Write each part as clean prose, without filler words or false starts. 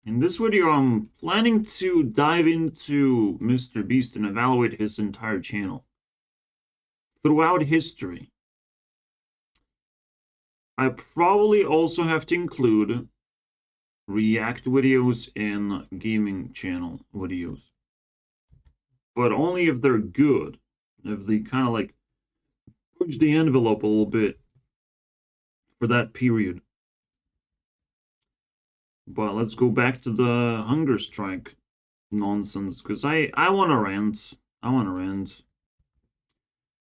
In this video, I'm planning to dive into Mr. Beast and evaluate his entire channel. Throughout history, I probably also have to include react videos and gaming channel videos. But only if they're good. If they kind of like push the envelope a little bit for that period. But let's go back to the hunger strike nonsense, because I want to rant. I want to rant.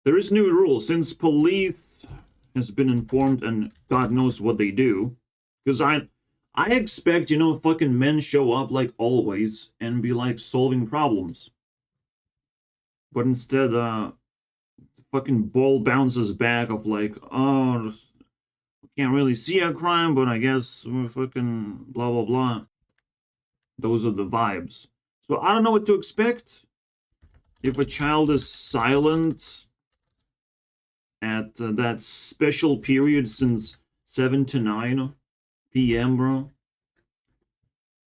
There is new rule since police has been informed and God knows what they do. Because I expect, fucking men show up like always and be like solving problems. But instead, fucking ball bounces back of like, oh, can't really see a crime, but I guess we're fucking blah blah blah. Those are the vibes. So I don't know what to expect. If a child is silent at that special period since 7 to 9 p.m., bro,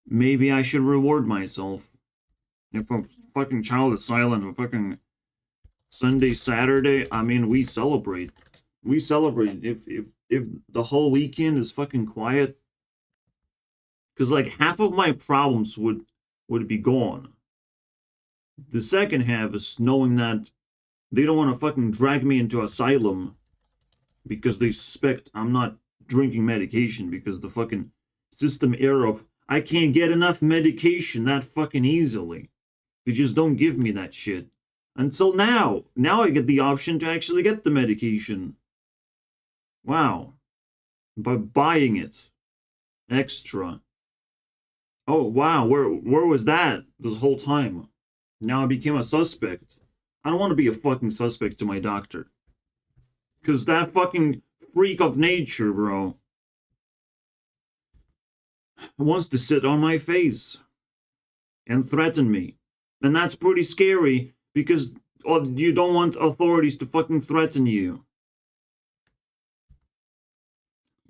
maybe I should reward myself. If a fucking child is silent for fucking Sunday, Saturday, I mean, we celebrate. We celebrate. If the whole weekend is fucking quiet, because like half of my problems would be gone. The second half is knowing that they don't want to fucking drag me into asylum because they suspect I'm not drinking medication, because the fucking system error of I can't get enough medication that fucking easily. They just don't give me that shit. Until now. Now I get the option to actually get the medication. Wow. By buying it. Extra. Oh, wow. Where was that this whole time? Now I became a suspect. I don't want to be a fucking suspect to my doctor. Because that fucking freak of nature, bro, wants to sit on my face and threaten me. And that's pretty scary because you don't want authorities to fucking threaten you.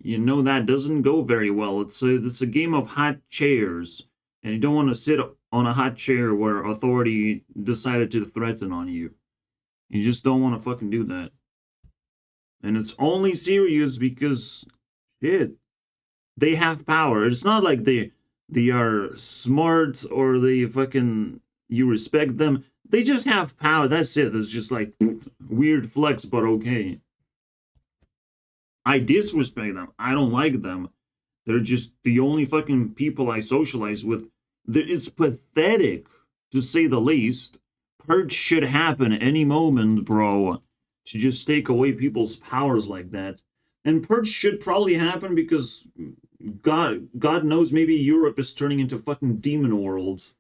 You know that doesn't go very well. It's a game of hot chairs. And you don't want to sit on a hot chair where authority decided to threaten on you. You just don't want to fucking do that. And it's only serious because, shit, they have power. It's not like they are smart or they fucking, you respect them. They just have power. That's it. It's just like weird flex, but okay. I disrespect them. I don't like them. They're just the only fucking people I socialize with. It's pathetic, to say the least. Purge should happen any moment, bro. To just take away people's powers like that. And purge should probably happen because God knows, maybe Europe is turning into fucking demon world,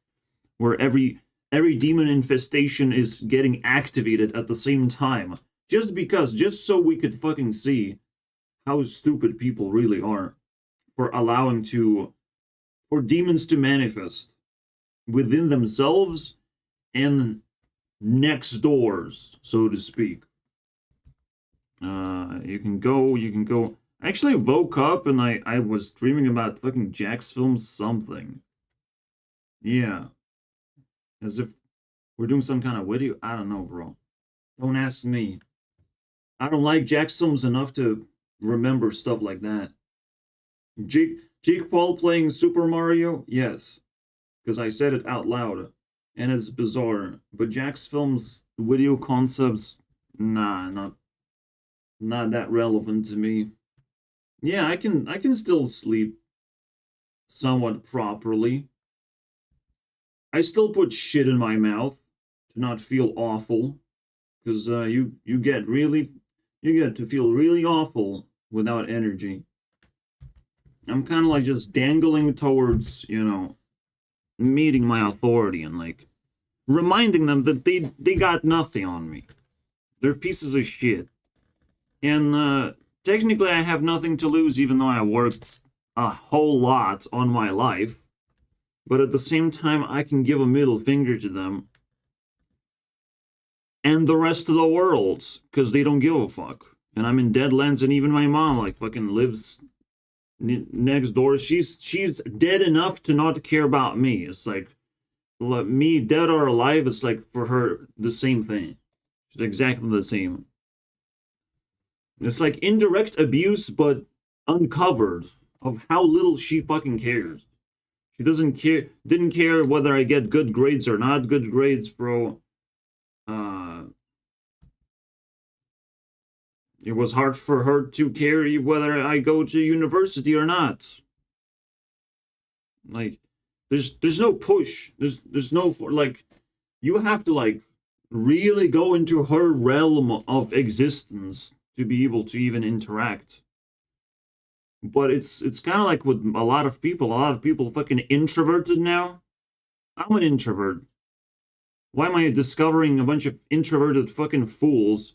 where every demon infestation is getting activated at the same time. Just so we could fucking see how stupid people really are for allowing for demons to manifest within themselves and next doors, so to speak. You can go. I actually woke up and I was dreaming about fucking Jack's film something. Yeah. As if we're doing some kind of video. I don't know, bro. Don't ask me. I don't like Jack's films enough to remember stuff like that. Jake Paul playing Super Mario? Yes. Because I said it out loud. And it's bizarre. But Jack's films, video concepts, nah, not that relevant to me. Yeah, I can still sleep somewhat properly. I still put shit in my mouth to not feel awful, because you get to feel really awful without energy. I'm kind of like just dangling towards, meeting my authority and like reminding them that they got nothing on me. They're pieces of shit. And technically I have nothing to lose, even though I worked a whole lot on my life. But at the same time, I can give a middle finger to them and the rest of the world, because they don't give a fuck. And I'm in Deadlands, and even my mom like fucking lives next door. She's dead enough to not care about me. It's like, me dead or alive. It's like for her the same thing. It's exactly the same. It's like indirect abuse, but uncovered of how little she fucking cares. She didn't care whether I get good grades or not good grades, bro. It was hard for her to care whether I go to university or not. Like, there's no push. There's no, like, you have to, like, really go into her realm of existence to be able to even interact. But it's kind of like with a lot of people fucking introverted now. I'm an introvert. Why am I discovering a bunch of introverted fucking fools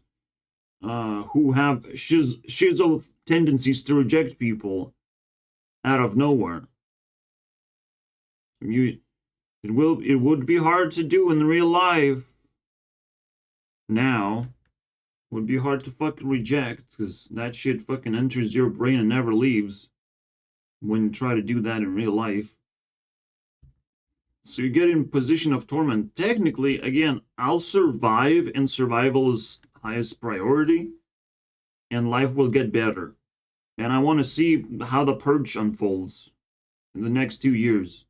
who have schizo tendencies to reject people out of nowhere? It would be hard to do in real life. Now, would be hard to fucking reject, because that shit fucking enters your brain and never leaves when you try to do that in real life. So you get in position of torment. Technically, again, I'll survive, and survival is highest priority, and life will get better. And I want to see how the purge unfolds in the next 2 years.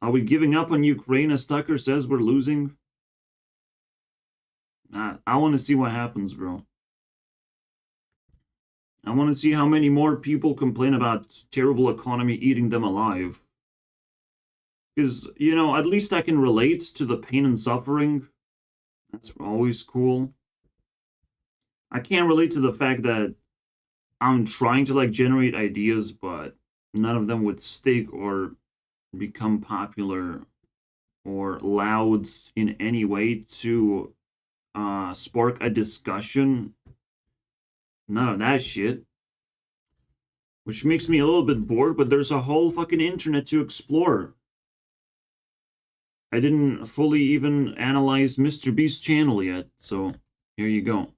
Are we giving up on Ukraine as Tucker says we're losing? I want to see what happens, bro. I want to see how many more people complain about terrible economy eating them alive. Because, you know, at least I can relate to the pain and suffering. That's always cool. I can't relate to the fact that I'm trying to, like, generate ideas, but none of them would stick or become popular or loud in any way to spark a discussion. None of that shit. Which makes me a little bit bored, but there's a whole fucking internet to explore. I didn't fully even analyze Mr. Beast's channel yet, so here you go.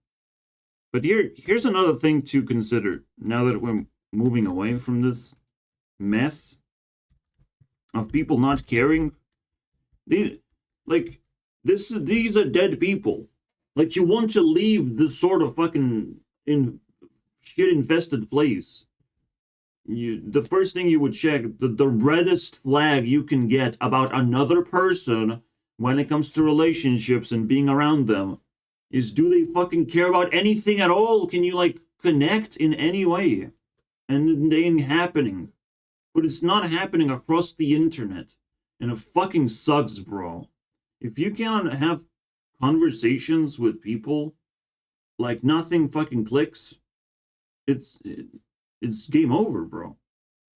But here's another thing to consider, now that we're moving away from this mess of people not caring. These are dead people. Like, you want to leave this sort of fucking shit-infested place. The first thing you would check, the reddest flag you can get about another person when it comes to relationships and being around them is, do they fucking care about anything at all? Can you, like, connect in any way? And it ain't happening. But it's not happening across the internet. And it fucking sucks, bro. If you can't have conversations with people, like, nothing fucking clicks, it's game over, bro.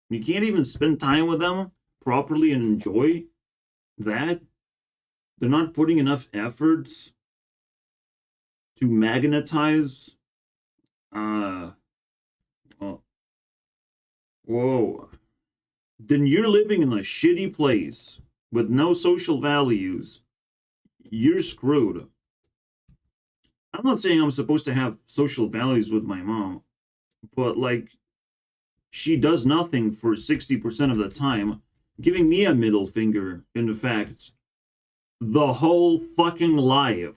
You can't even spend time with them properly and enjoy that. They're not putting enough efforts to magnetize. Whoa. Then you're living in a shitty place with no social values. You're screwed. I'm not saying I'm supposed to have social values with my mom, but, like, she does nothing for 60% of the time, giving me a middle finger, in fact, the whole fucking life.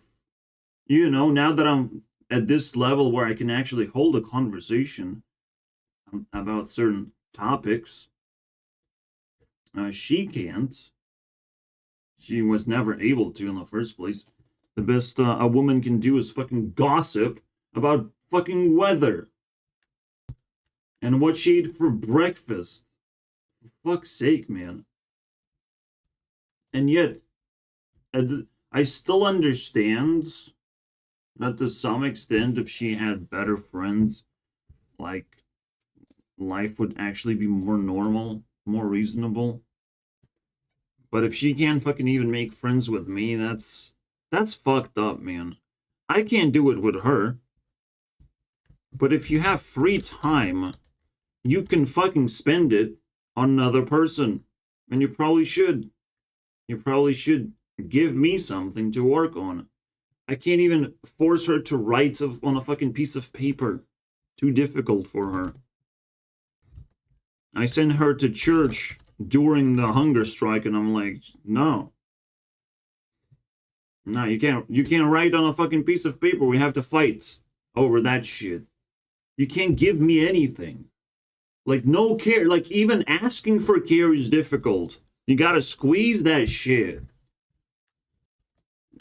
You know, now that I'm at this level where I can actually hold a conversation about certain topics, she can't. She was never able to in the first place. The best a woman can do is fucking gossip about fucking weather and what she ate for breakfast. For fuck's sake, man. And yet, I still understand that to some extent, if she had better friends, like, life would actually be more normal, more reasonable. But if she can't fucking even make friends with me, that's fucked up, man. I can't do it with her. But if you have free time, you can fucking spend it on another person. And you probably should. You probably should give me something to work on. I can't even force her to write on a fucking piece of paper. Too difficult for her. I sent her to church during the hunger strike, and I'm like, no. No, you can't write on a fucking piece of paper. We have to fight over that shit. You can't give me anything. Like, no care. Like, even asking for care is difficult. You gotta squeeze that shit.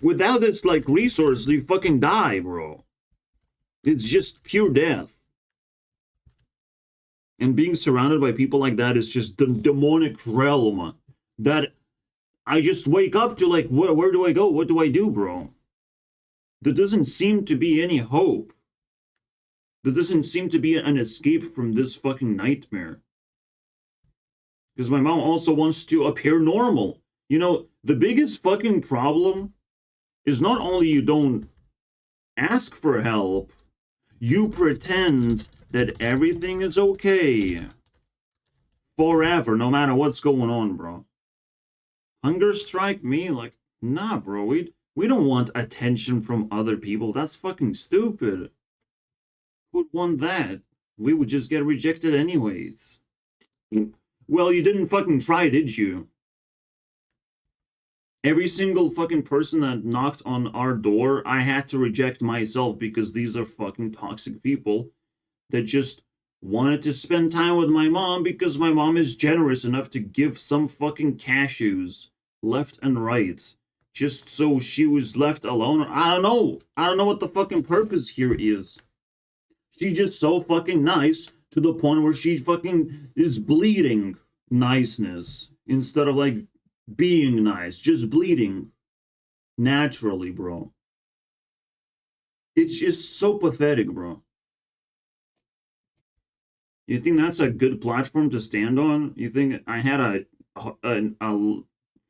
Without this, like, resource, you fucking die, bro. It's just pure death. And being surrounded by people like that is just the demonic realm that I just wake up to, like, where do I go? What do I do, bro? There doesn't seem to be any hope. There doesn't seem to be an escape from this fucking nightmare. Because my mom also wants to appear normal. You know, the biggest fucking problem is not only you don't ask for help, you pretend that everything is okay forever, no matter what's going on, bro. Hunger strike me? Like, nah, bro. We don't want attention from other people. That's fucking stupid. Who'd want that? We would just get rejected anyways. Well, you didn't fucking try, did you? Every single fucking person that knocked on our door, I had to reject myself because these are fucking toxic people that just wanted to spend time with my mom because my mom is generous enough to give some fucking cashews left and right just so she was left alone. I don't know. I don't know what the fucking purpose here is. She's just so fucking nice to the point where she fucking is bleeding niceness instead of like being nice, just bleeding naturally, bro. It's just so pathetic, bro. You think that's a good platform to stand on? You think I had a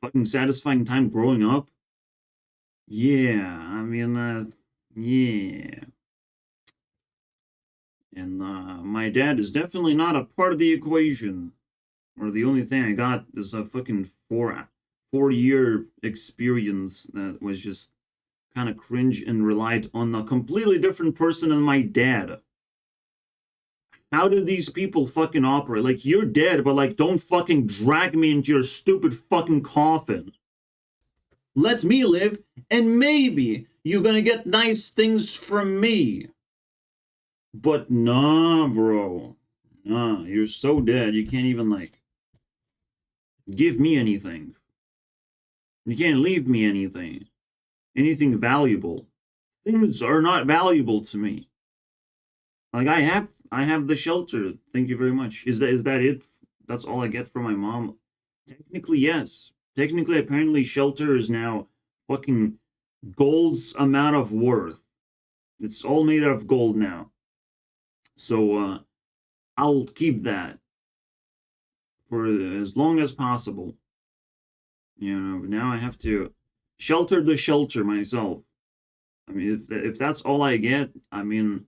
fucking satisfying time growing up? Yeah, I mean, yeah. And my dad is definitely not a part of the equation. Or the only thing I got is a fucking 4-year experience that was just kind of cringe and relied on a completely different person than my dad. How do these people fucking operate? Like, you're dead, but like, don't fucking drag me into your stupid fucking coffin. Let me live, and maybe you're gonna get nice things from me. But nah, bro. Nah, you're so dead, you can't even, like, give me anything. You can't leave me anything. Anything valuable. Things are not valuable to me. Like, I have the shelter. Thank you very much. Is that it? That's all I get from my mom? Technically, yes. Technically, apparently, shelter is now fucking gold's amount of worth. It's all made out of gold now. So, I'll keep that for as long as possible. You know, now I have to shelter the shelter myself. I mean, if that's all I get, I mean,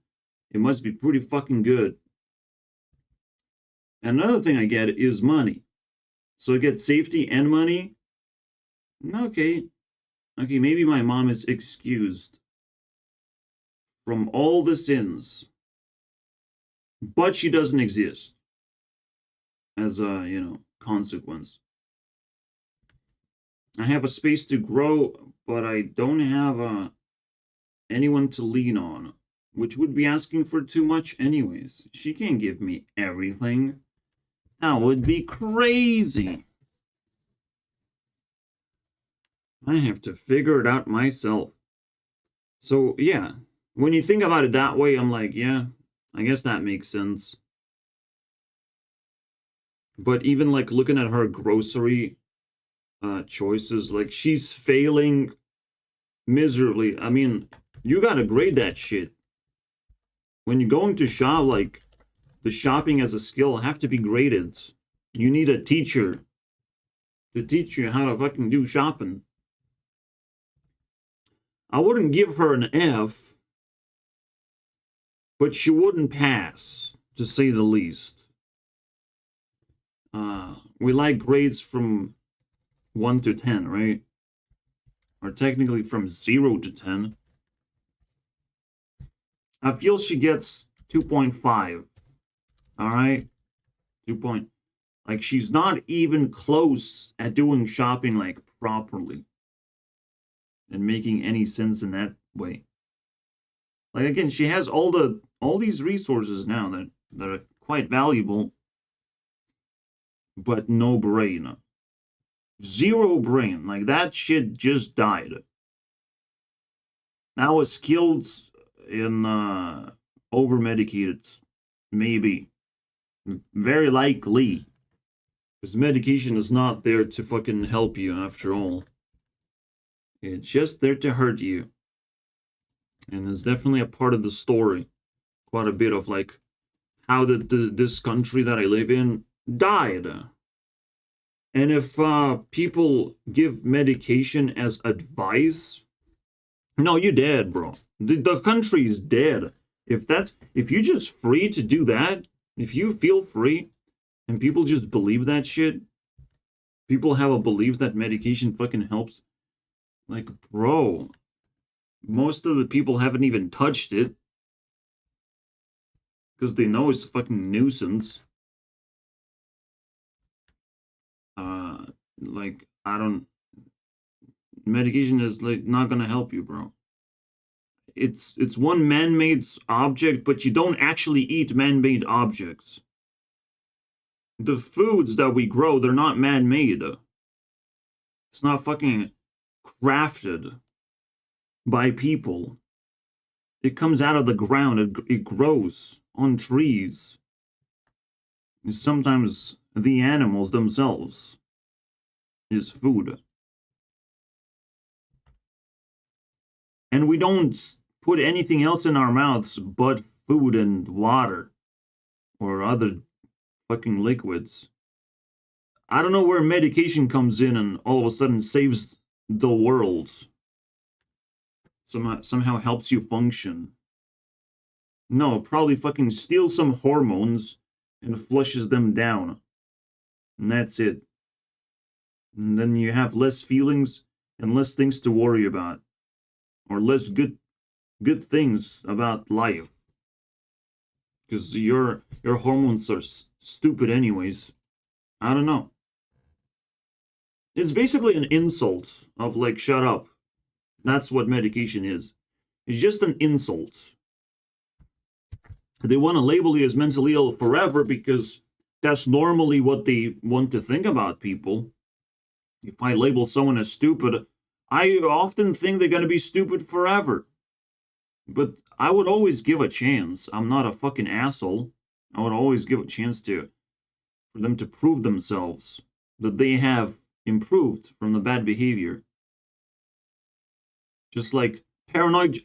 it must be pretty fucking good. Another thing I get is money. So I get safety and money. Okay. Okay, maybe my mom is excused from all the sins. But she doesn't exist as a, you know, consequence. I have a space to grow, but I don't have anyone to lean on, which would be asking for too much anyways. She can't give me everything. That would be crazy. I have to figure it out myself. So, yeah, when you think about it that way, I'm like, yeah, I guess that makes sense. But even, like, looking at her grocery choices, like, she's failing miserably. I mean, you gotta grade that shit. When you're going to shop, like, the shopping as a skill have to be graded. You need a teacher to teach you how to fucking do shopping. I wouldn't give her an F, but she wouldn't pass, to say the least. We like grades from 1 to 10, right? Or technically from 0 to 10. I feel she gets 2.5. All right? 2 point. Like, she's not even close at doing shopping, like, properly. And making any sense in that way. Like, again, she has all these resources now that are quite valuable, but no brain. Zero brain. Like, that shit just died. Now is skilled in over medicated. Maybe. Very likely. Because medication is not there to fucking help you after all. It's just there to hurt you. And it's definitely a part of the story. Quite a bit of like how this country that I live in died. And if people give medication as advice, no, you're dead, bro. The country is dead. If you're just free to do that, if you feel free, and people just believe that shit, people have a belief that medication fucking helps. Like, bro, most of the people haven't even touched it because they know it's a fucking nuisance. Like, medication is like not gonna help you, bro. It's one man-made object, but you don't actually eat man-made objects. The foods that we grow, they're not man-made. It's not fucking crafted by people. It comes out of the ground. It grows on trees. It's sometimes the animals themselves is food. And we don't put anything else in our mouths but food and water or other fucking liquids. I don't know where medication comes in and all of a sudden saves the world. Somehow helps you function. No, probably fucking steals some hormones and flushes them down. And that's it. And then you have less feelings and less things to worry about. Or less good things about life. Because your hormones are stupid anyways. I don't know. It's basically an insult of like, shut up. That's what medication is. It's just an insult. They want to label you as mentally ill forever because that's normally what they want to think about people. If I label someone as stupid, I often think they're going to be stupid forever. But I would always give a chance. I'm not a fucking asshole. I would always give a chance for them to prove themselves that they have improved from the bad behavior. Just like paranoid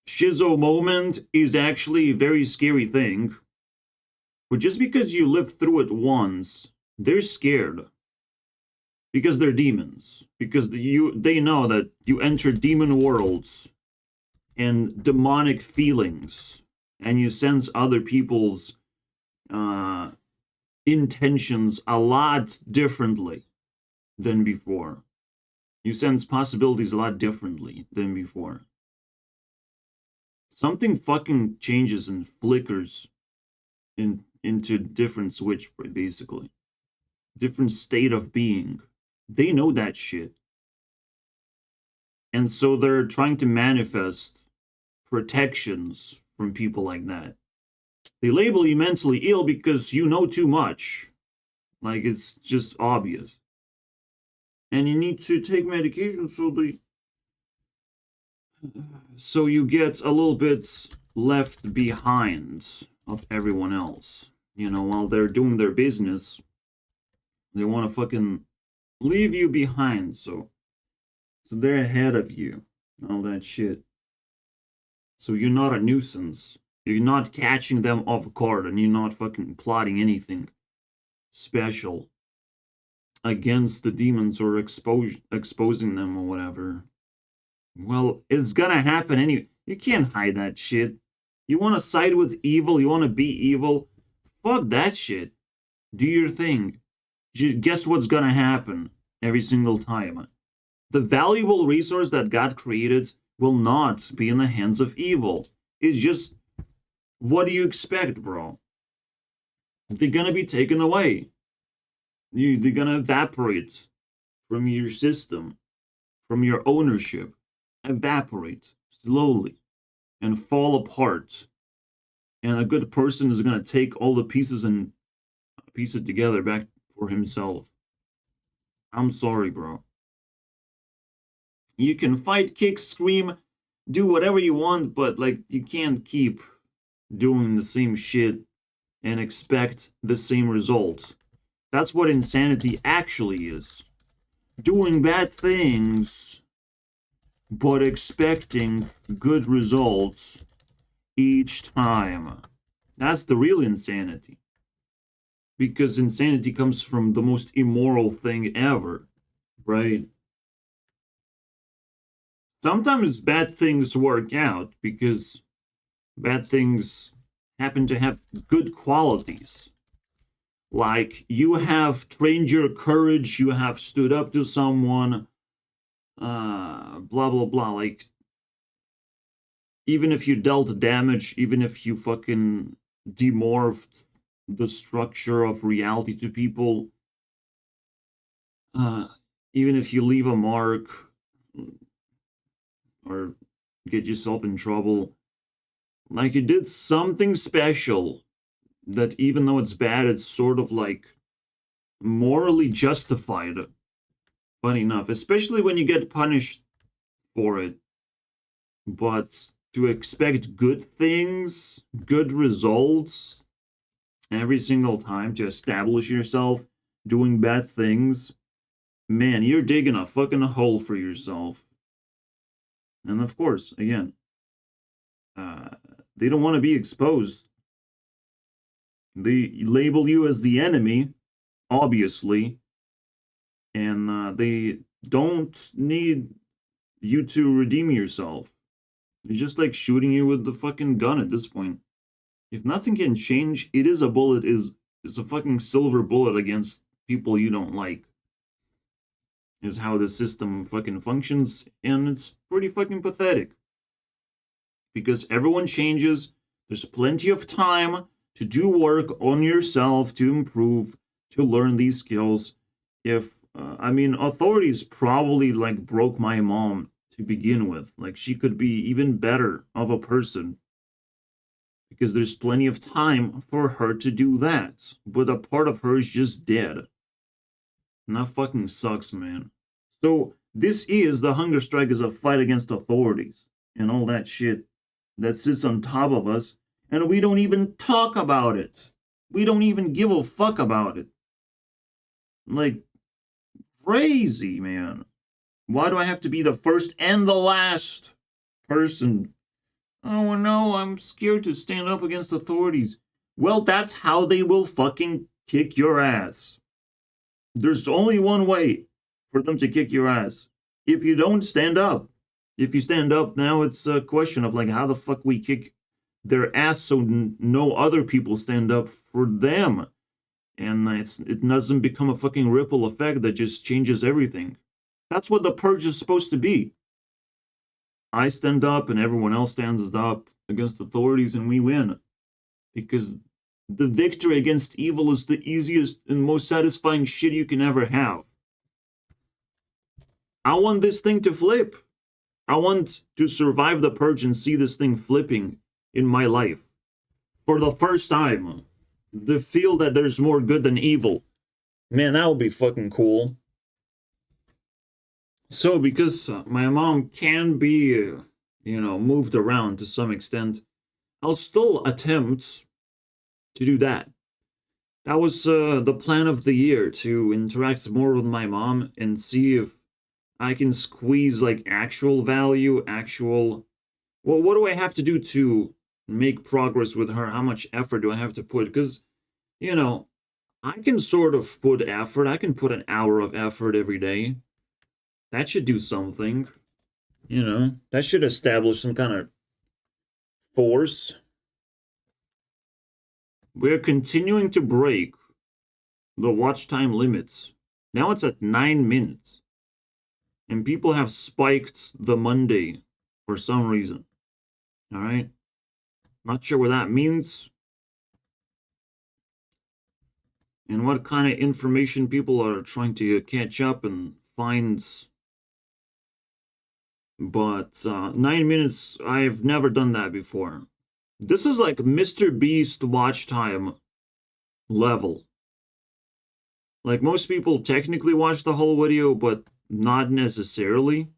schizo moment is actually a very scary thing. But just because you lived through it once, they're scared. Because they're demons. Because they know that you enter demon worlds and demonic feelings. And you sense other people's intentions a lot differently than before. You sense possibilities a lot differently than before. Something fucking changes and flickers into different switch, basically. Different state of being. They know that shit. And so they're trying to manifest protections from people like that. They label you mentally ill because you know too much. Like, it's just obvious. And you need to take medication so you get a little bit left behind of everyone else. You know, while they're doing their business, they want to fucking leave you behind, so they're ahead of you. All that shit. So you're not a nuisance. You're not catching them off guard, and you're not fucking plotting anything special against the demons or exposing them or whatever. Well, it's gonna happen anyway. You can't hide that shit. You want to side with evil? You want to be evil? Fuck that shit. Do your thing. Guess what's gonna happen every single time? The valuable resource that God created will not be in the hands of evil. It's just, what do you expect, bro? They're gonna be taken away. they're gonna evaporate from your system, from your ownership, evaporate slowly and fall apart. And a good person is gonna take all the pieces and piece it together back for himself. I'm sorry, bro. You can fight, kick, scream, do whatever you want, but like you can't keep doing the same shit and expect the same result. That's what insanity actually is. Doing bad things, but expecting good results each time. That's the real insanity. Because insanity comes from the most immoral thing ever, right? Sometimes bad things work out because bad things happen to have good qualities. Like you have trained your courage, you have stood up to someone, blah blah blah. Like even if you dealt damage, even if you fucking demorphed the structure of reality to people, even if you leave a mark or get yourself in trouble, like you did something special that even though it's bad, it's sort of like morally justified. Funny enough, especially when you get punished for it. But to expect good things, good results every single time to establish yourself doing bad things, man, you're digging a fucking hole for yourself. And of course, again, they don't want to be exposed. They label you as the enemy, obviously, and they don't need you to redeem yourself. It's just like shooting you with the fucking gun at this point. If nothing can change, it is a bullet, it's a fucking silver bullet against people you don't like. Is how the system fucking functions, and it's pretty fucking pathetic. Because everyone changes, there's plenty of time to do work on yourself, to improve, to learn these skills. If, authorities probably like broke my mom to begin with. Like she could be even better of a person. Because there's plenty of time for her to do that. But a part of her is just dead. And that fucking sucks, man. So this is the hunger strike is a fight against authorities and all that shit that sits on top of us, and we don't even talk about it. We don't even give a fuck about it. Like, crazy, man. Why do I have to be the first and the last person? Oh no, I'm scared to stand up against authorities. Well, that's how they will fucking kick your ass. There's only one way for them to kick your ass. If you don't stand up. If you stand up, now it's a question of like how the fuck we kick their ass so no other people stand up for them. And it doesn't become a fucking ripple effect that just changes everything. That's what the purge is supposed to be. I stand up and everyone else stands up against authorities and we win. Because the victory against evil is the easiest and most satisfying shit you can ever have. I want this thing to flip. I want to survive the purge and see this thing flipping in my life. For the first time. To feel that there's more good than evil. Man, that would be fucking cool. So, because my mom can be, moved around to some extent, I'll still attempt to do that. That was the plan of the year, to interact more with my mom and see if I can squeeze like actual value, well, what do I have to do to make progress with her? How much effort do I have to put? Because, I can sort of put effort. I can put an hour of effort every day. That should do something. That should establish some kind of force. We're continuing to break the watch time limits. Now it's at 9 minutes. And people have spiked the Monday for some reason. All right? Not sure what that means. and what kind of information people are trying to catch up and find. But 9 minutes, I've never done that before. This is like Mr. Beast watch time level. Like, most people technically watch the whole video, but not necessarily.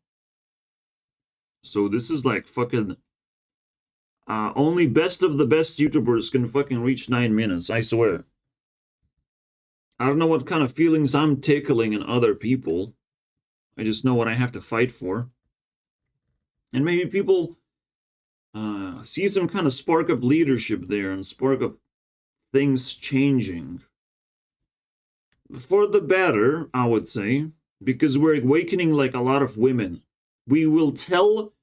So this is like fucking... only best of the best YouTubers can fucking reach 9 minutes, I swear. I don't know what kind of feelings I'm tickling in other people. I just know what I have to fight for. And maybe people see some kind of spark of leadership there and spark of things changing. For the better, I would say, because we're awakening like a lot of women. We will tell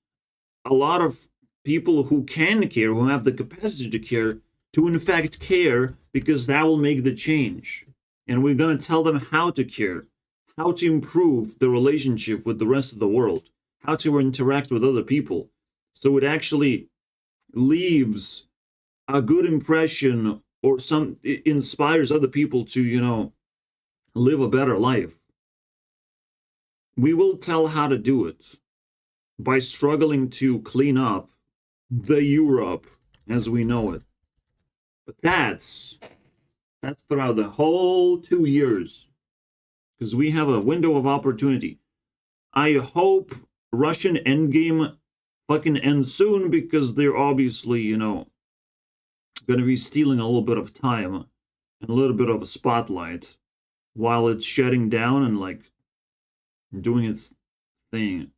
a lot of people who can care, who have the capacity to care, to in fact care, because that will make the change. And we're going to tell them how to care, how to improve the relationship with the rest of the world, how to interact with other people. So it actually leaves a good impression, or it inspires other people to, you know, live a better life. We will tell how to do it by struggling to clean up the Europe as we know it. But that's throughout the whole 2 years, because we have a window of opportunity. I hope Russian endgame fucking ends soon, because they're obviously, you know, going to be stealing a little bit of time and a little bit of a spotlight while it's shutting down and like doing its thing.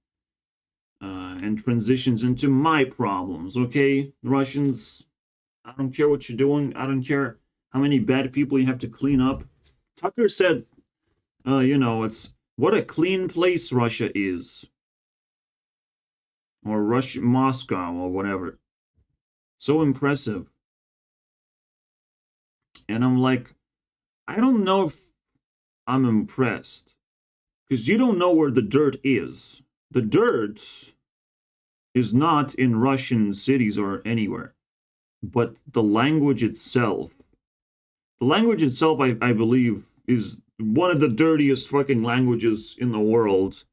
And transitions into my problems, okay? Russians, I don't care what you're doing. I don't care how many bad people you have to clean up. Tucker said, you know, it's what a clean place Russia is. Or Moscow, or whatever. So impressive. And I'm like, I don't know if I'm impressed. Because you don't know where the dirt is. The dirt is not in Russian cities or anywhere. But the language itself. The language itself, I believe, is one of the dirtiest fucking languages in the world.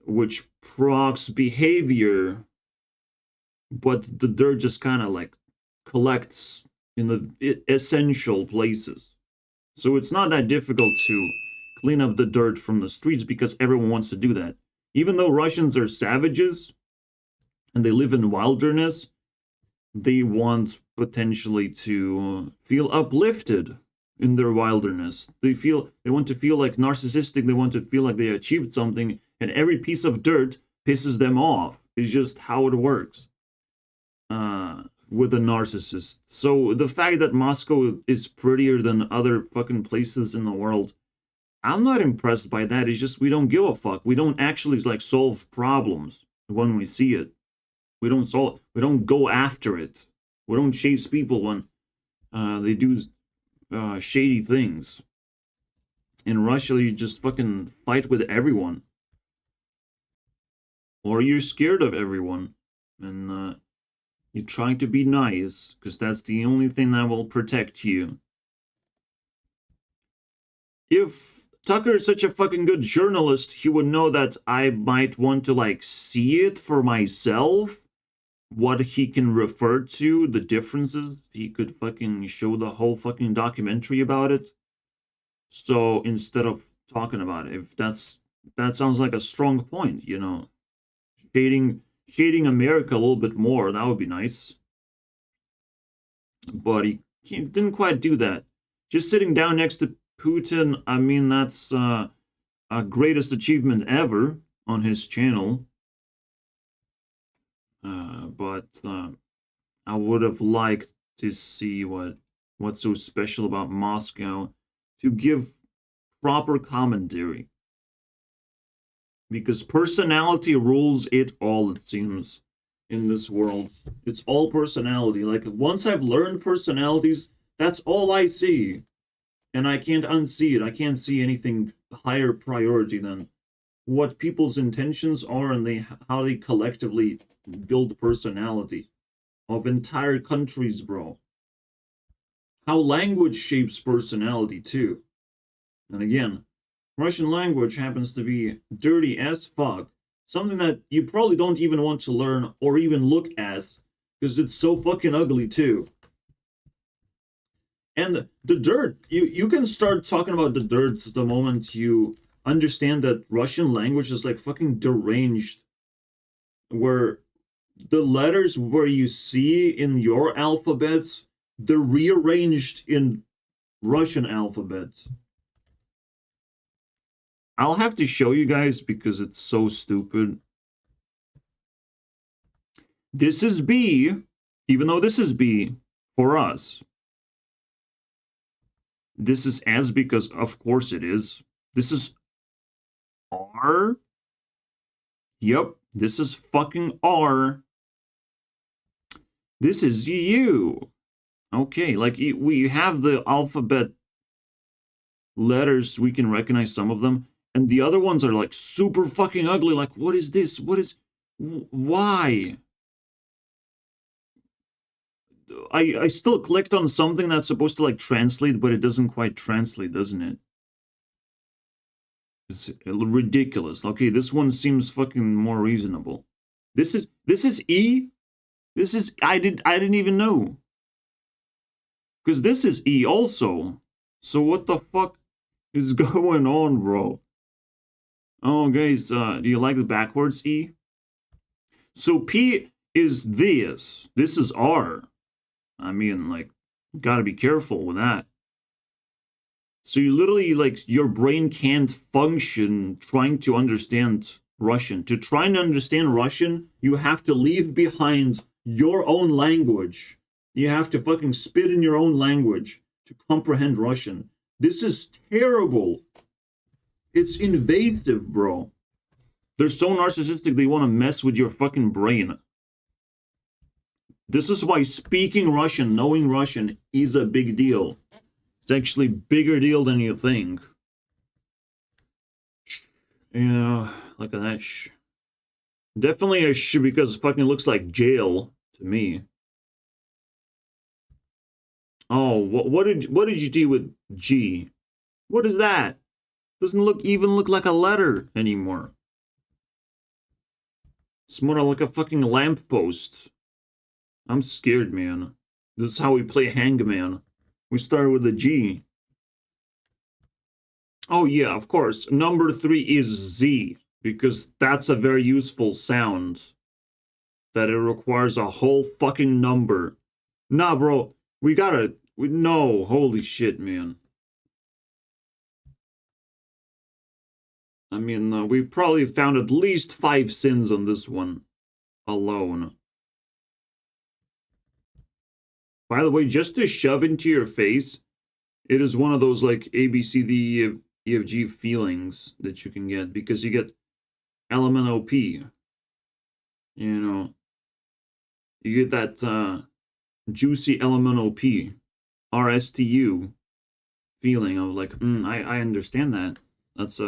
Which procs behavior, but the dirt just kind of like collects in the essential places. So it's not that difficult to clean up the dirt from the streets, because everyone wants to do that. Even though Russians are savages and they live in wilderness, they want potentially to feel uplifted in their wilderness. They want to feel like narcissistic. They want to feel like they achieved something, and every piece of dirt pisses them off. It's just how it works with a narcissist. So the fact that Moscow is prettier than other fucking places in the world, I'm not impressed by that. It's just we don't give a fuck. We don't actually like solve problems when we see it. We don't go after it. We don't chase people when they do shady things. In Russia, you just fucking fight with everyone. Or you're scared of everyone. And you're trying to be nice, because that's the only thing that will protect you. If Tucker is such a fucking good journalist, he would know that I might want to, like, see it for myself. What he can refer to, the differences. He could fucking show the whole fucking documentary about it. So instead of talking about it, if that sounds like a strong point, you know. Shading America a little bit more, that would be nice. But he didn't quite do that. Just sitting down next to Putin, I mean, that's a greatest achievement ever on his channel. But I would have liked to see what's so special about Moscow, to give proper commentary. Because personality rules it all, it seems, in this world. It's all personality. Like, once I've learned personalities, that's all I see. And I can't unsee it. I can't see anything higher priority than what people's intentions are, and how they collectively build personality of entire countries, bro. how language shapes personality too. And again, Russian language happens to be dirty as fuck. Something that you probably don't even want to learn or even look at because it's so fucking ugly too. And the dirt, you can start talking about the dirt the moment you understand that Russian language is like fucking deranged, where the letters where you see in your alphabet, they're rearranged in Russian alphabet. I'll have to show you guys because it's so stupid. This is B, even though this is B for us. This is S because of course it is. This is R. Yep, this is fucking R. This is U. Okay, like we have the alphabet letters, we can recognize some of them. And the other ones are like super fucking ugly. Like, what is this? What is... Why? I still clicked on something that's supposed to like translate, but it doesn't quite translate, doesn't it? It's ridiculous. Okay, this one seems fucking more reasonable. This is E? This is... I didn't even know. Because this is E also. So what the fuck is going on, bro? Oh, guys, do you like the backwards E? So P is this. This is R. I mean, like, gotta be careful with that. So you literally, like, your brain can't function trying to understand Russian. To try and understand Russian, you have to leave behind your own language. You have to fucking spit in your own language to comprehend Russian. This is terrible. It's invasive, bro. They're so narcissistic, they want to mess with your fucking brain. This is why speaking Russian, knowing Russian, is a big deal. It's actually a bigger deal than you think. Yeah, look at that. Definitely a sh because it fucking looks like jail to me. Oh, what did you do with G? What is that? Doesn't even look like a letter anymore. It's more like a fucking lamppost. I'm scared, man. This is how we play Hangman. We start with a G. Oh yeah, of course. Number 3 is Z, because that's a very useful sound. That it requires a whole fucking number. Nah, bro. No, holy shit, man. I mean, we probably found at least 5 sins on this one alone. By the way, just to shove into your face, it is one of those like A, B, C, D, E, F, G feelings that you can get because you get LMNOP. You know, you get that juicy LMNOP, RSTU feeling of like, I understand that. That's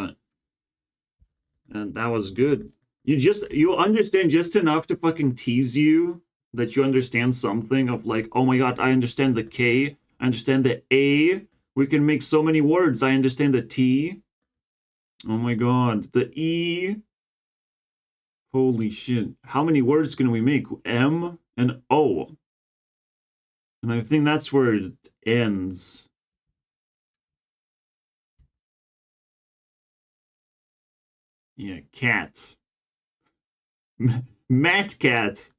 and that was good. You understand just enough to fucking tease you that you understand something of like, oh my god, I understand the K, I understand the A, we can make so many words, I understand the T. Oh my god, the E. Holy shit. How many words can we make? M and O. And I think that's where it ends. Yeah, cat. Mat cat.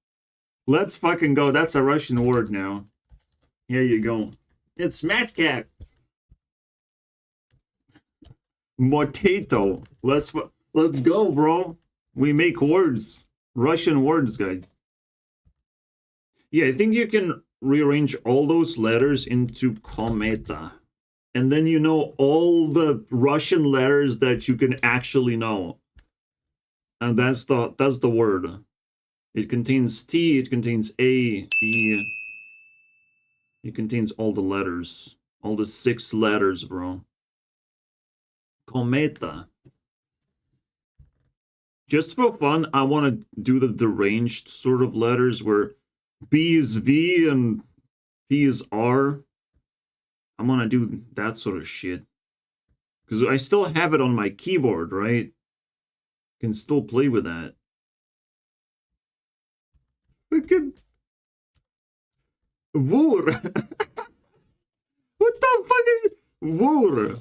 Let's fucking go. That's a Russian word now. Here you go. It's mat cat. Motato. Let's go, bro. We make words. Russian words, guys. Yeah, I think you can rearrange all those letters into kometa. And then you know all the Russian letters that you can actually know. And that's the word. It contains T, it contains A, E. It contains all the letters. All the 6 letters, bro. Kometa. Just for fun, I want to do the deranged sort of letters where B is V and P is R. I'm gonna do that sort of shit. Because I still have it on my keyboard, right? Can still play with that. Fucking Woor. What the fuck is it? Woor.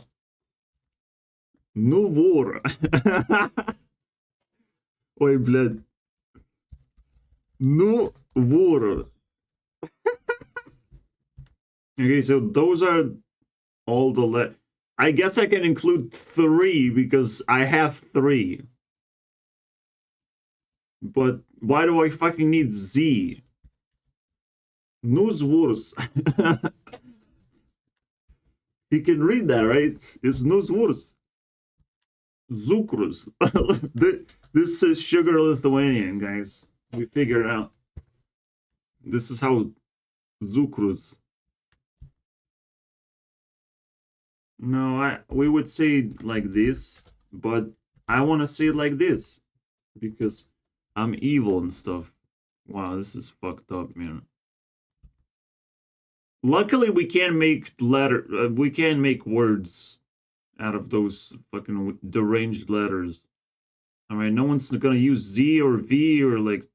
No war. Ой, блядь. No war. Okay, so those are all the I guess I can include 3 because I have 3. But why do I fucking need Z? Newsworth. You can read that, right? It's Newsworth. Zukrus. This is Sugar Lithuanian, guys. We figured it out. This is how Zukrus. No, we would say like this, but I want to say it like this because I'm evil and stuff. Wow, this is fucked up, man. Luckily, we can't make we can't make words out of those fucking deranged letters. All right, no one's gonna use Z or V or like.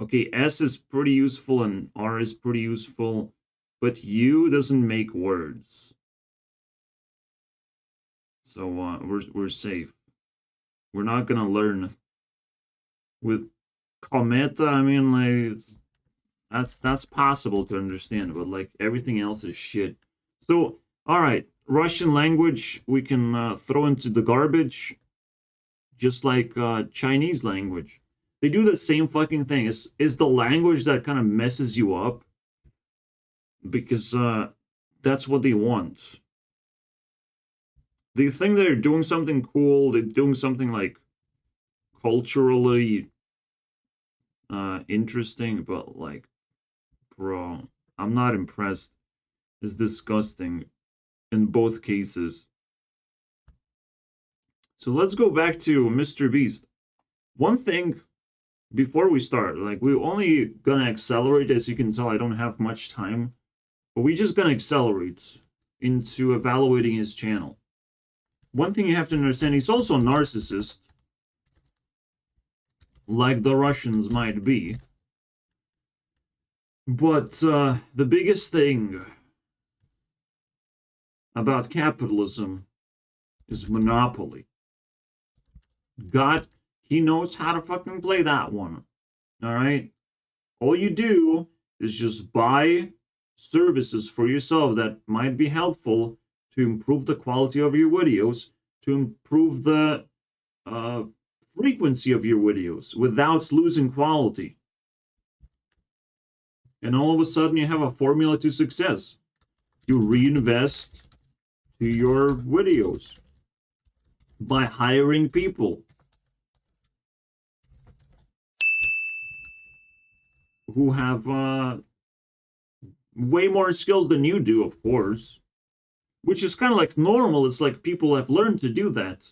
Okay, S is pretty useful and R is pretty useful, but U doesn't make words. So we're safe. We're not gonna learn with Kometa. I mean, like that's possible to understand, but like everything else is shit. So all right, Russian language we can throw into the garbage, just like Chinese language. They do the same fucking thing. Is the language that kind of messes you up because that's what they want. They think they're doing something cool. They're doing something like culturally interesting, but like, bro, I'm not impressed. It's disgusting in both cases. So let's go back to Mr. Beast. One thing before we start, like we're only gonna accelerate, as you can tell, I don't have much time, but we're just gonna accelerate into evaluating his channel. One thing you have to understand, he's also a narcissist, like the Russians might be. But the biggest thing about capitalism is monopoly. God, he knows how to fucking play that one. All right? All you do is just buy services for yourself that might be helpful to improve the quality of your videos, to improve the frequency of your videos without losing quality. And all of a sudden you have a formula to success. You reinvest to your videos by hiring people who have way more skills than you do, of course. Which is kind of like normal. It's like people have learned to do that.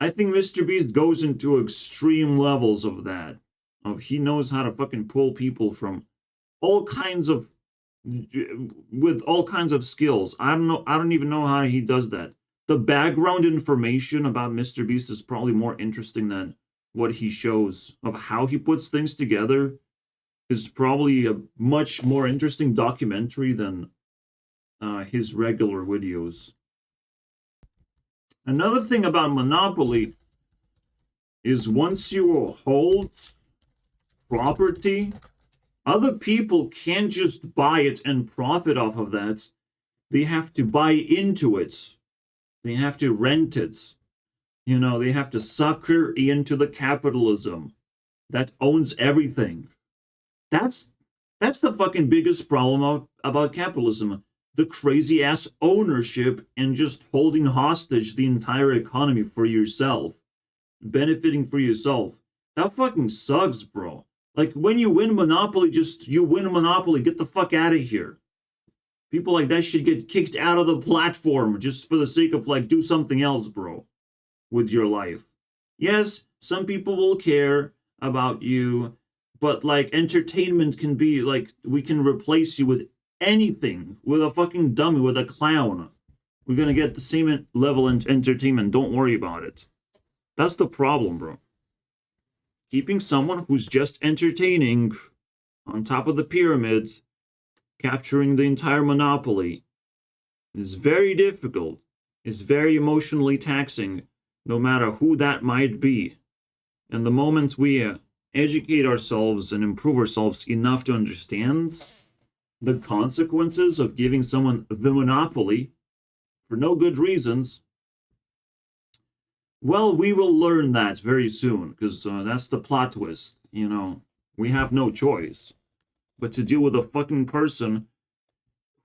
I think Mr. Beast goes into extreme levels of that. He knows how to fucking pull people from all kinds of, with all kinds of skills. I don't even know how he does that. The background information about Mr. Beast is probably more interesting than what he shows. Of how he puts things together is probably a much more interesting documentary than his regular videos. Another thing about monopoly is once you hold property, other people can't just buy it and profit off of that. They have to buy into it. They have to rent it. You know, they have to sucker into the capitalism that owns everything. That's the fucking biggest problem about capitalism. The crazy ass ownership and just holding hostage the entire economy for yourself, benefiting for yourself. That fucking sucks, bro. Like when you win Monopoly, you win Monopoly, get the fuck out of here. People like that should get kicked out of the platform just for the sake of like do something else, bro, with your life. Yes, some people will care about you, but like entertainment can be like we can replace you with anything with a fucking dummy, with a clown, we're gonna get the same level of entertainment. Don't worry about it. That's the problem, bro. Keeping someone who's just entertaining on top of the pyramid, capturing the entire monopoly, is very difficult. It's very emotionally taxing, no matter who that might be. And the moment we educate ourselves and improve ourselves enough to understand the consequences of giving someone the monopoly for no good reasons, well, we will learn that very soon, because that's the plot twist, you know. We have no choice but to deal with a fucking person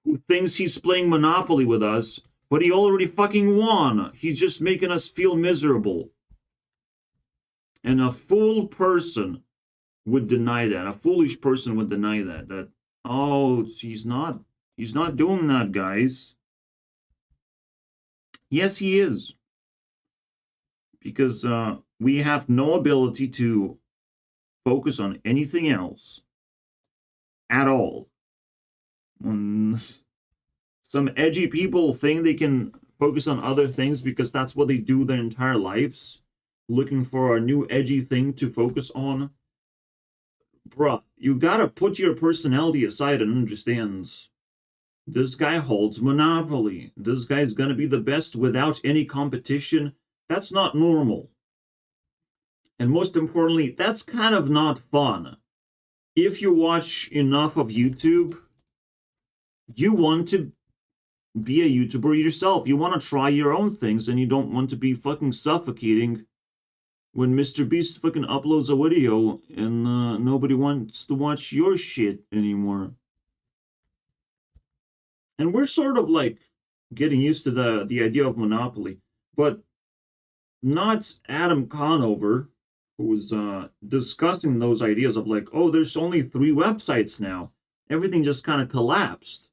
who thinks he's playing Monopoly with us, but he already fucking won. He's just making us feel miserable. And a fool person would deny that. A foolish person would deny that. That, oh, he's not doing that, guys. Yes, he is. Because we have no ability to focus on anything else at all. When some edgy people think they can focus on other things because that's what they do their entire lives, looking for a new edgy thing to focus on. Bruh, you gotta put your personality aside and understand. This guy holds monopoly. This guy's gonna be the best without any competition. That's not normal. And most importantly, that's kind of not fun. If you watch enough of YouTube, you want to be a YouTuber yourself. You want to try your own things, and you don't want to be fucking suffocating when Mr. Beast fucking uploads a video and nobody wants to watch your shit anymore. And we're sort of like getting used to the idea of monopoly, but not Adam Conover, who was discussing those ideas of like, oh, there's only 3 websites now. Everything just kind of collapsed.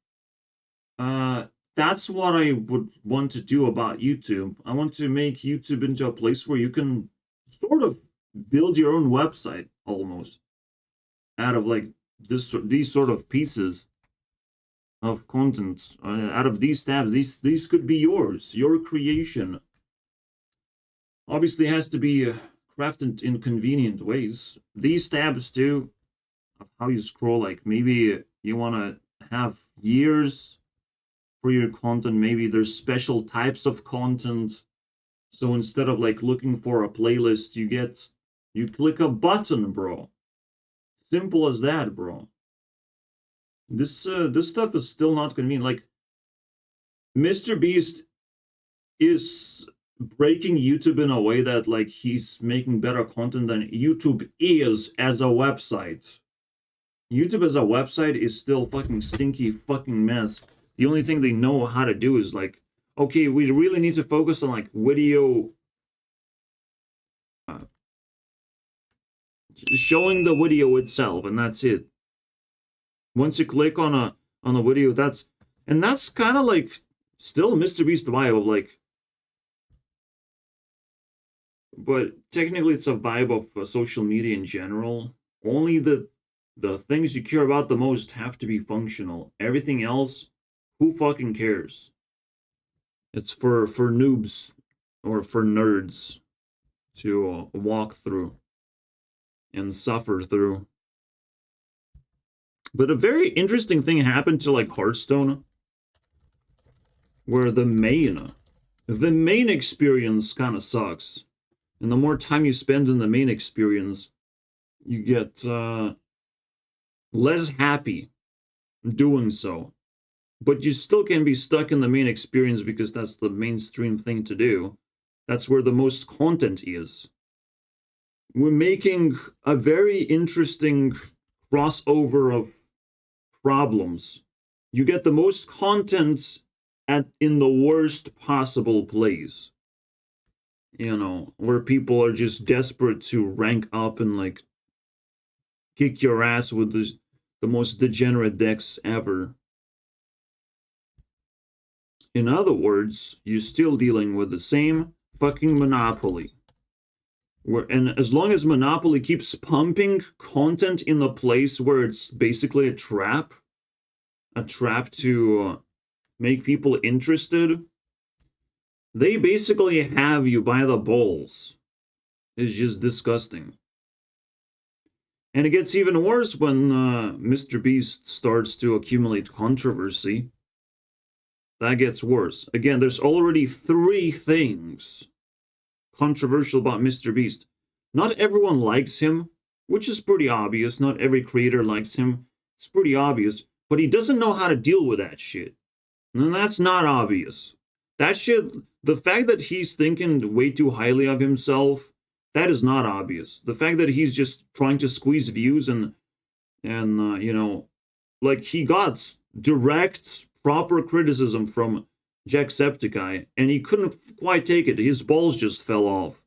That's what I would want to do about YouTube. I want to make YouTube into a place where you can sort of build your own website almost out of like these sort of pieces of content. Out of these tabs, these could be yours, your creation. Obviously, it has to be crafted in convenient ways. These tabs too, of how you scroll, like maybe you want to have years for your content. Maybe there's special types of content. So instead of like looking for a playlist, you click a button, bro. Simple as that, bro. This stuff is still not convenient. Like, Mr. Beast is breaking YouTube in a way that like he's making better content than YouTube is as a website. YouTube as a website is still fucking stinky fucking mess. The only thing they know how to do is like, okay, we really need to focus on like video, showing the video itself, and that's it. Once you click on a video, that's kind of like still Mr. Beast vibe of like, but technically it's a vibe of social media in general. Only the things you care about the most have to be functional. Everything else, who fucking cares? It's for noobs or for nerds to walk through and suffer through. But a very interesting thing happened to like Hearthstone, where the main experience kind of sucks. And the more time you spend in the main experience, you get less happy doing so. But you still can be stuck in the main experience because that's the mainstream thing to do. That's where the most content is. We're making a very interesting crossover of problems. You get the most content in the worst possible place. You know, where people are just desperate to rank up and like kick your ass with the most degenerate decks ever. In other words, you're still dealing with the same fucking monopoly. And as long as monopoly keeps pumping content in the place where it's basically a trap, a trap to make people interested. They basically have you by the balls. It's just disgusting. And it gets even worse when Mr. Beast starts to accumulate controversy. That gets worse. Again, there's already 3 things controversial about Mr. Beast. Not everyone likes him, which is pretty obvious. Not every creator likes him. It's pretty obvious. But he doesn't know how to deal with that shit. And that's not obvious. That shit, the fact that he's thinking way too highly of himself, that is not obvious. The fact that he's just trying to squeeze views and you know, like he got direct, proper criticism from Jacksepticeye, and he couldn't quite take it. His balls just fell off.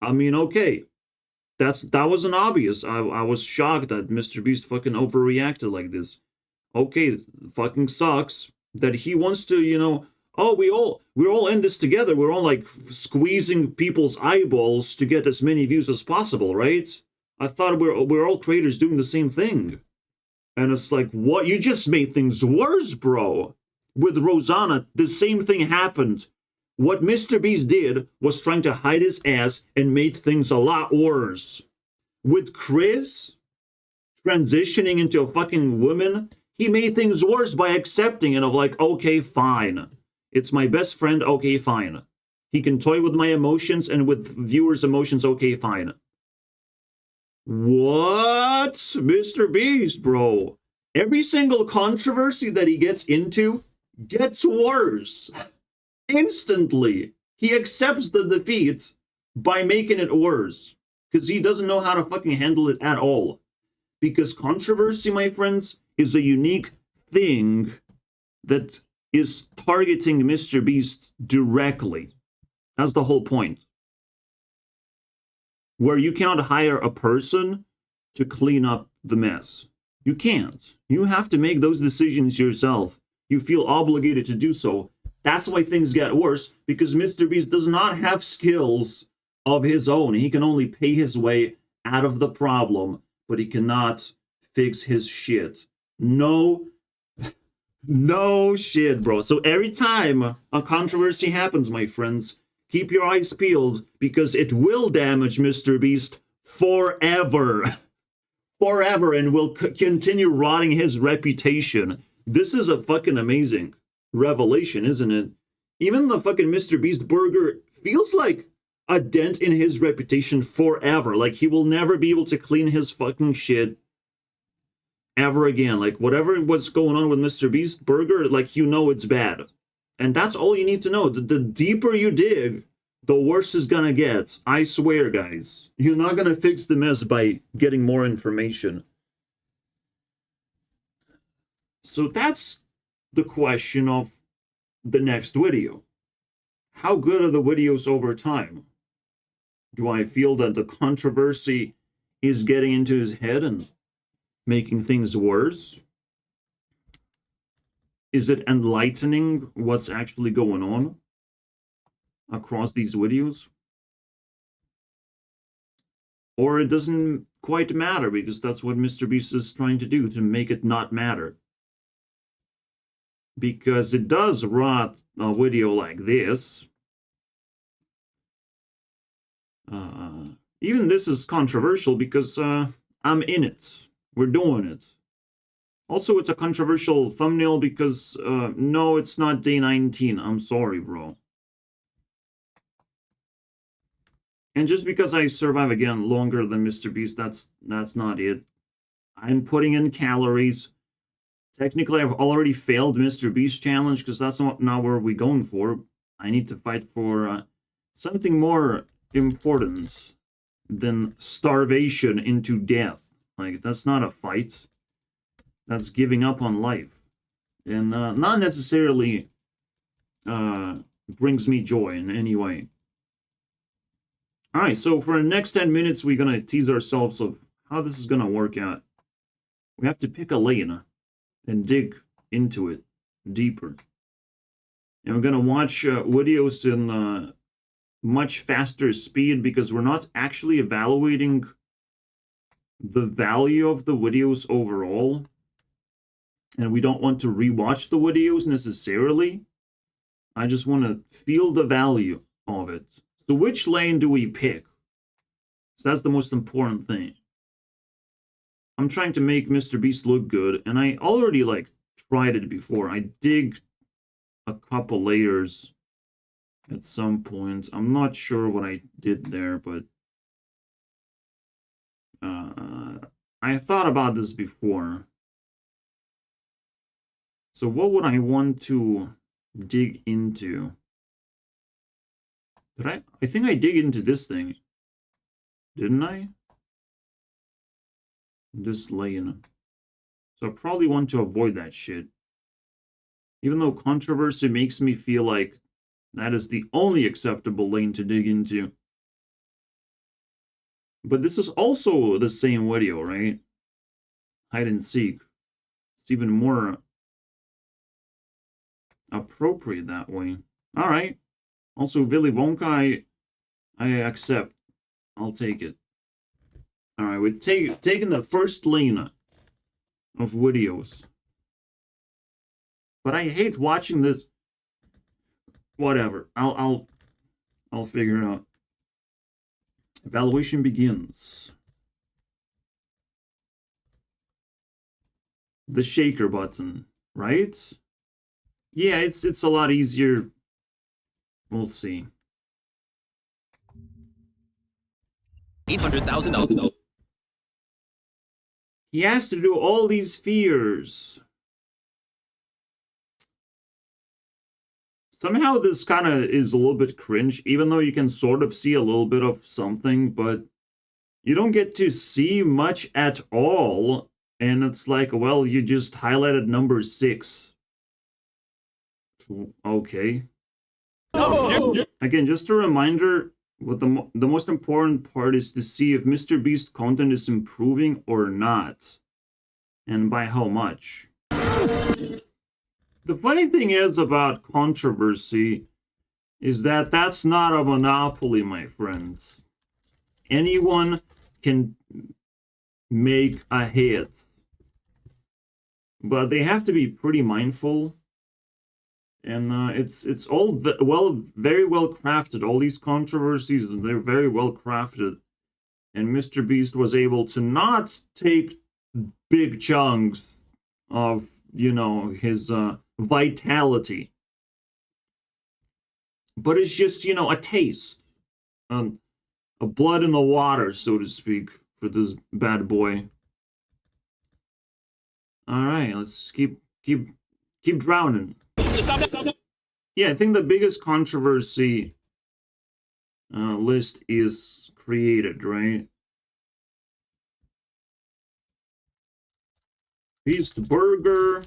I mean, okay, that wasn't obvious. I was shocked that Mr. Beast fucking overreacted like this. Okay, fucking sucks that he wants to, you know, oh, we're all in this together. We're all like squeezing people's eyeballs to get as many views as possible, right? I thought we're all creators doing the same thing. And it's like, what? You just made things worse, bro. With Rosanna, the same thing happened. What Mr. Beast did was trying to hide his ass and made things a lot worse. With Chris transitioning into a fucking woman, he made things worse by accepting it of like, okay, fine. It's my best friend, okay, fine. He can toy with my emotions and with viewers' emotions, okay, fine. What? Mr. Beast, bro. Every single controversy that he gets into gets worse. Instantly. He accepts the defeat by making it worse. Because he doesn't know how to fucking handle it at all. Because controversy, my friends, is a unique thing that is targeting Mr. Beast directly. That's the whole point. Where you cannot hire a person to clean up the mess. You can't. You have to make those decisions yourself. You feel obligated to do so. That's why things get worse, because Mr. Beast does not have skills of his own. He can only pay his way out of the problem, but he cannot fix his shit. No shit, bro. So every time a controversy happens, my friends, keep your eyes peeled, because it will damage Mr. Beast forever. Forever, and will continue rotting his reputation. This is a fucking amazing revelation, isn't it? Even the fucking Mr. Beast burger feels like a dent in his reputation forever. Like, he will never be able to clean his fucking shit ever again. Like, whatever was going on with Mr. Beast burger, like, you know it's bad. And that's all you need to know. The deeper you dig, the worse it's gonna get. I swear, guys. You're not gonna fix the mess by getting more information. So that's the question of the next video. How good are the videos over time? Do I feel that the controversy is getting into his head and making things worse? Is it enlightening what's actually going on across these videos? Or it doesn't quite matter, because that's what Mr. Beast is trying to do, to make it not matter. Because it does rot a video like this. Even this is controversial because I'm in it. We're doing it. Also, it's a controversial thumbnail because, no, it's not day 19. I'm sorry, bro. And just because I survive again longer than Mr. Beast, that's not it. I'm putting in calories. Technically, I've already failed Mr. Beast challenge because that's not where we're going for. I need to fight for something more important than starvation into death. Like, that's not a fight. That's giving up on life. And not necessarily brings me joy in any way. Alright, so for the next 10 minutes, we're going to tease ourselves of how this is going to work out. We have to pick a lane and dig into it deeper. And we're going to watch videos in much faster speed, because we're not actually evaluating the value of the videos overall. and we don't want to rewatch the videos necessarily. I just want to feel the value of it. So which lane do we pick? So that's the most important thing. I'm trying to make Mr. Beast look good, and I already like tried it before. I dig a couple layers at some point. I'm not sure what I did there, but I thought about this before. So what would I want to dig into? Did I think I dig into this thing, didn't I? This lane. So I probably want to avoid that shit. Even though controversy makes me feel like that is the only acceptable lane to dig into. But this is also the same video, right? Hide and seek. It's even more appropriate that way. Alright. Also, Willy Wonka, I accept. I'll take it. Alright, we're taking the first lane of videos. But I hate watching this. Whatever. I'll figure it out. Evaluation begins. The shaker button, right? Yeah, it's a lot easier. We'll see. $800,000. He has to do all these fears. Somehow this kind of is a little bit cringe, even though you can sort of see a little bit of something, but you don't get to see much at all. And it's like, well, you just highlighted number 6. Okay. Again, just a reminder, what the most important part is to see if Mr. Beast content is improving or not. And by how much. The funny thing is about controversy is that that's not a monopoly, my friends. Anyone can make a hit. But they have to be pretty mindful. And it's all very well crafted. All these controversies, they're very well crafted. And Mr. Beast was able to not take big chunks of, you know, his vitality. But it's just, you know, a taste. A blood in the water, so to speak, for this bad boy. Alright, let's keep drowning. Yeah, I think the biggest controversy list is created, right? Beast Burger,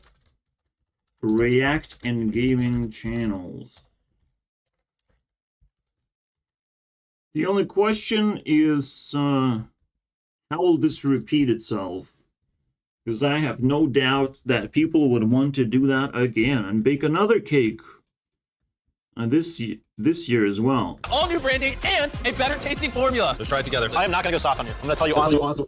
React and Gaming channels. The only question is, how will this repeat itself? Because I have no doubt that people would want to do that again and bake another cake this year as well. All new branding and a better tasting formula. Let's try it together. I am not going to go soft on you. I'm going to tell you honestly.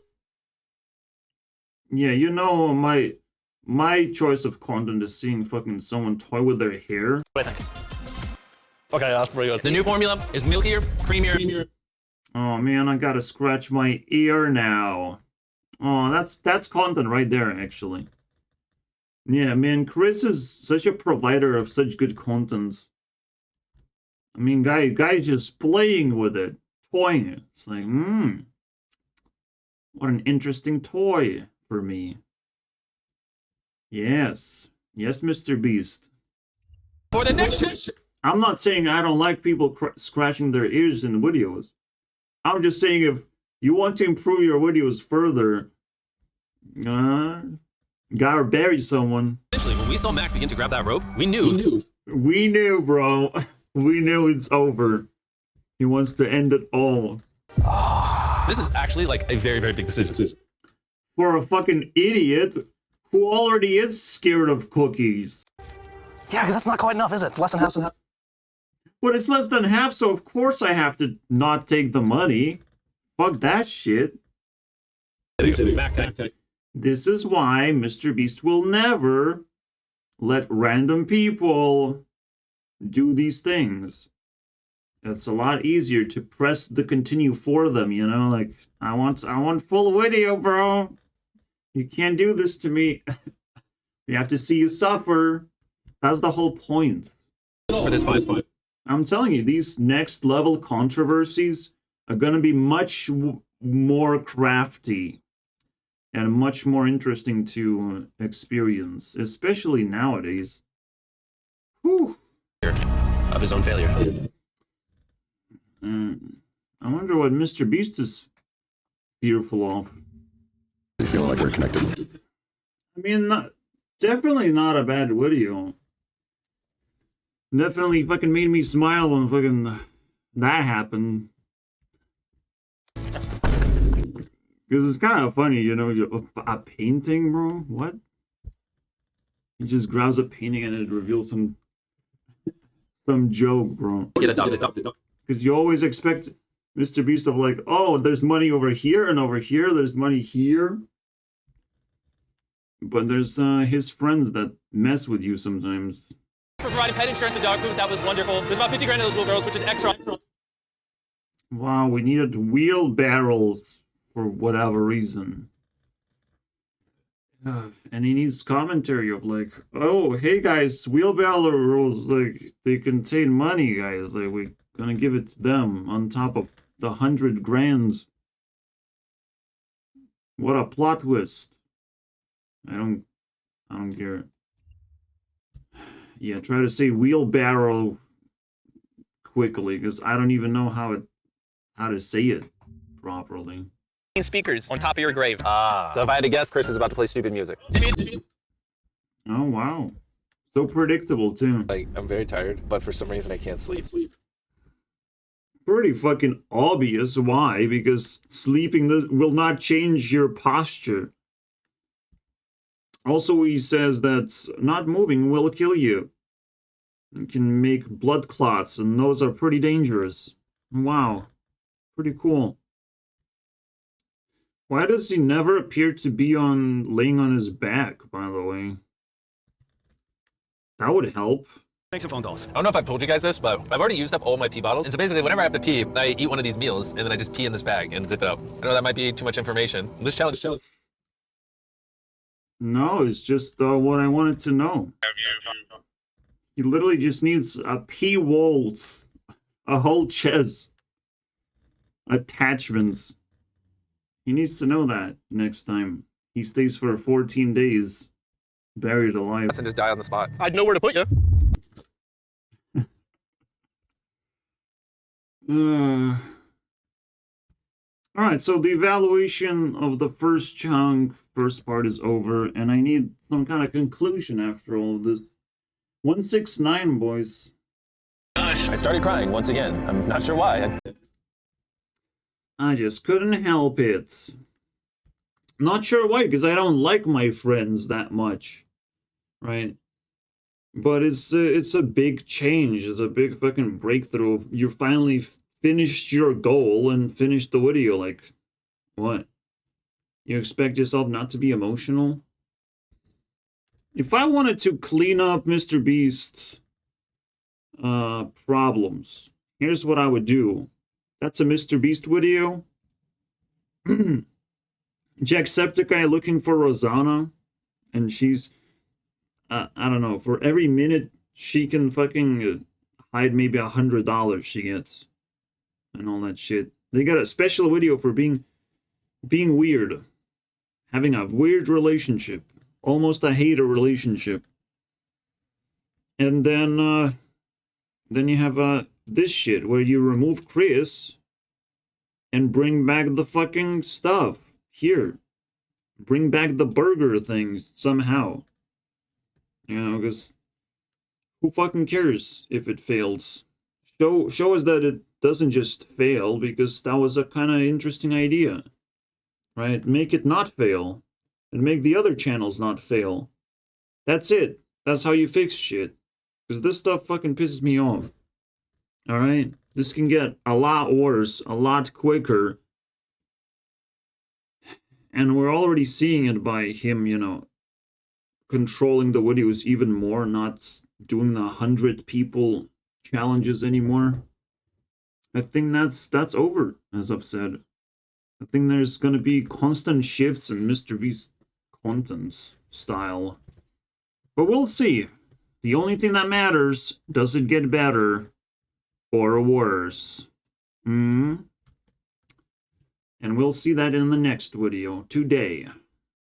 Yeah, you know, my choice of content is seeing fucking someone toy with their hair. What do I think? Okay, that's pretty good. The new formula is milkier, creamier. Oh man, I gotta scratch my ear now. Oh, that's content right there, actually. Yeah, man, Chris is such a provider of such good content. I mean, guy just playing with it, toying it. It's like, what an interesting toy for me. Yes, Mr. Beast. For the next I'm not saying I don't like people scratching their ears in videos. I'm just saying if you want to improve your videos further, gotta bury someone. Eventually, when we saw Mac begin to grab that rope, we knew. We knew, bro. We knew it's over. He wants to end it all. This is actually like a very, very big decision. For a fucking idiot who already is scared of cookies. Yeah, because that's not quite enough, is it? It's less than half. But it's less than half, so of course I have to not take the money. Fuck that shit. This is why Mr. Beast will never let random people do these things. It's a lot easier to press the continue for them, you know? Like, I want full video, bro. You can't do this to me. You have to see you suffer. That's the whole point. For this fight. I'm telling you, these next level controversies are gonna be much more crafty and much more interesting to experience, especially nowadays. Whew. Of his own failure. I wonder what Mr. Beast is fearful of. You feel like we're connected. I mean, definitely not a bad video. Definitely fucking made me smile when fucking that happened. Because it's kind of funny, you know, a painting, bro? What? He just grabs a painting and it reveals some joke, bro. Get adopted. Because you always expect Mr. Beast of like, oh, there's money over here and over here, there's money here. But there's his friends that mess with you sometimes. For providing pet insurance and dog food, that was wonderful. There's about 50 grand of those little girls, which is extra. Wow, we needed wheelbarrows for whatever reason. And he needs commentary of like, oh, hey guys, wheelbarrows, like, they contain money, guys. Like, we're gonna give it to them on top of the 100 grand. What a plot twist. I don't care. Yeah, try to say wheelbarrow quickly, because I don't even know how to say it properly. Speakers on top of your grave. So if I had to guess, Chris is about to play stupid music. Oh, wow. So predictable, too. Like, I'm very tired, but for some reason I can't sleep. Pretty fucking obvious why, because sleeping will not change your posture. Also, he says that not moving will kill you. It can make blood clots, and those are pretty dangerous. Wow. Pretty cool. Why does he never appear to be laying on his back, by the way? That would help. Make some phone calls. I don't know if I've told you guys this, but I've already used up all my pee bottles. And so basically, whenever I have to pee, I eat one of these meals, and then I just pee in this bag and zip it up. I know that might be too much information. This challenge. No, it's just what I wanted to know. He literally just needs a pee waltz, a whole chest, attachments. He needs to know that next time he stays for 14 days, buried alive. And just die on the spot. I'd know where to put you. Alright, so the evaluation of the first part is over, and I need some kind of conclusion after all of this. 169, boys. I started crying once again. I'm not sure why. I just couldn't help it. Not sure why, because I don't like my friends that much, right? But it's a big change. It's a big fucking breakthrough. You finally finished your goal and finished the video. Like, what? You expect yourself not to be emotional? If I wanted to clean up Mr. Beast's problems, here's what I would do. That's a Mr. Beast video. Jacksepticeye looking for Rosanna. And she's, I don't know, for every minute she can fucking hide maybe $100 she gets. And all that shit. They got a special video for being weird. Having a weird relationship. Almost a hater relationship. And then you have this shit where you remove Chris and bring back the fucking stuff here. Bring back the burger thing somehow. You know, because who fucking cares if it fails? Show us that it doesn't just fail, because that was a kind of interesting idea. Right? Make it not fail. And make the other channels not fail. That's it. That's how you fix shit. Because this stuff fucking pisses me off. Alright? This can get a lot worse, a lot quicker. And we're already seeing it by him, you know, controlling the videos even more, not doing the 100 people challenges anymore. I think that's over, as I've said. I think there's gonna be constant shifts in Mr. Beast's content style. But we'll see. The only thing that matters, does it get better or worse? And we'll see that in the next video today.